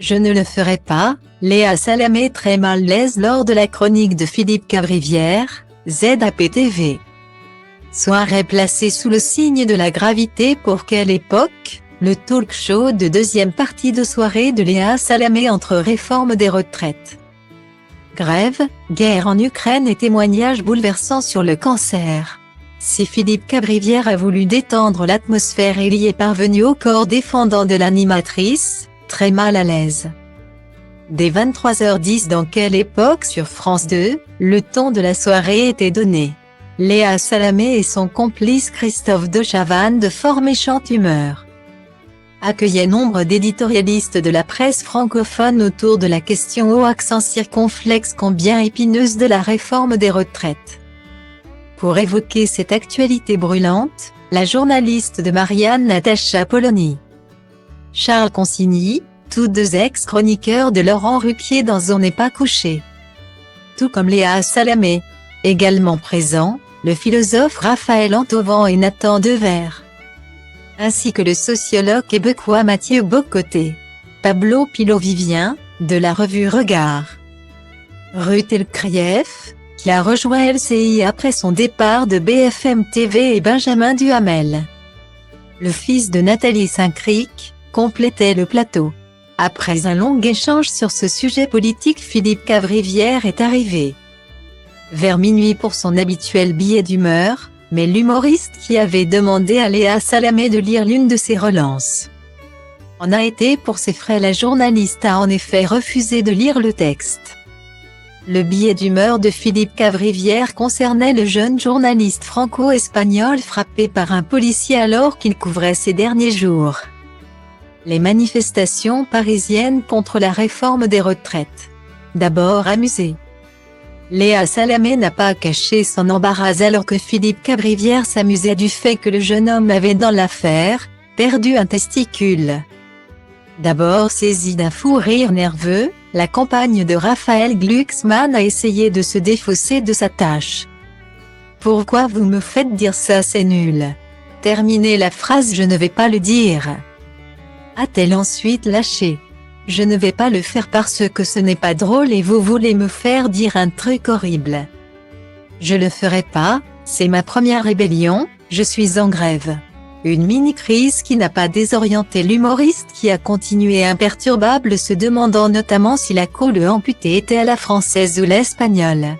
Je ne le ferai pas, Léa Salamé très mal à l'aise lors de la chronique de Philippe Cavrivière, ZAP-TV. Soirée placée sous le signe de la gravité pour Quelle époque, le talk-show de deuxième partie de soirée de Léa Salamé entre réforme des retraites. Grève, guerre en Ukraine et témoignages bouleversants sur le cancer. Si Philippe Cavrivière a voulu détendre l'atmosphère et y est parvenu au corps défendant de l'animatrice, très mal à l'aise. Dès 23h10 dans Quelle époque sur France 2, le ton de la soirée était donné. Léa Salamé et son complice Christophe de Chavannes de fort méchante humeur accueillaient nombre d'éditorialistes de la presse francophone autour de la question au accent circonflexe combien épineuse de la réforme des retraites. Pour évoquer cette actualité brûlante, la journaliste de Marianne Natacha Polony, Charles Consigny, tous deux ex-chroniqueurs de Laurent Ruquier dans On n'est pas couché. Tout comme Léa Salamé. Également présents, le philosophe Raphaël Antovan et Nathan Devers. Ainsi que le sociologue québécois Mathieu Bocoté. Pablo Pilovivien, de la revue Regard. Ruth Elkrieff, qui a rejoint LCI après son départ de BFM TV et Benjamin Duhamel, le fils de Nathalie Saint-Cric, complétait le plateau. Après un long échange sur ce sujet politique, Philippe Cavrivière est arrivé vers minuit pour son habituel billet d'humeur, mais l'humoriste qui avait demandé à Léa Salamé de lire l'une de ses relances en a été pour ses frais. La journaliste a en effet refusé de lire le texte. Le billet d'humeur de Philippe Cavrivière concernait le jeune journaliste franco-espagnol frappé par un policier alors qu'il couvrait ces derniers jours les manifestations parisiennes contre la réforme des retraites. D'abord amusé, Léa Salamé n'a pas caché son embarras alors que Philippe Cavrivière s'amusait du fait que le jeune homme avait dans l'affaire perdu un testicule. D'abord saisi d'un fou rire nerveux, la compagne de Raphaël Glucksmann a essayé de se défausser de sa tâche. « Pourquoi vous me faites dire ça, c'est nul ?» Terminez la phrase « Je ne vais pas le dire », a-t-elle ensuite lâché. « Je ne vais pas le faire parce que ce n'est pas drôle et vous voulez me faire dire un truc horrible. Je le ferai pas, c'est ma première rébellion, je suis en grève. » Une mini-crise qui n'a pas désorienté l'humoriste qui a continué imperturbable se demandant notamment si la colle amputée était à la française ou l'espagnole.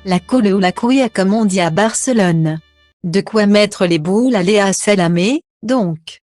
La colle ou la couille comme on dit à Barcelone. De quoi mettre les boules à Léa Salamé, donc.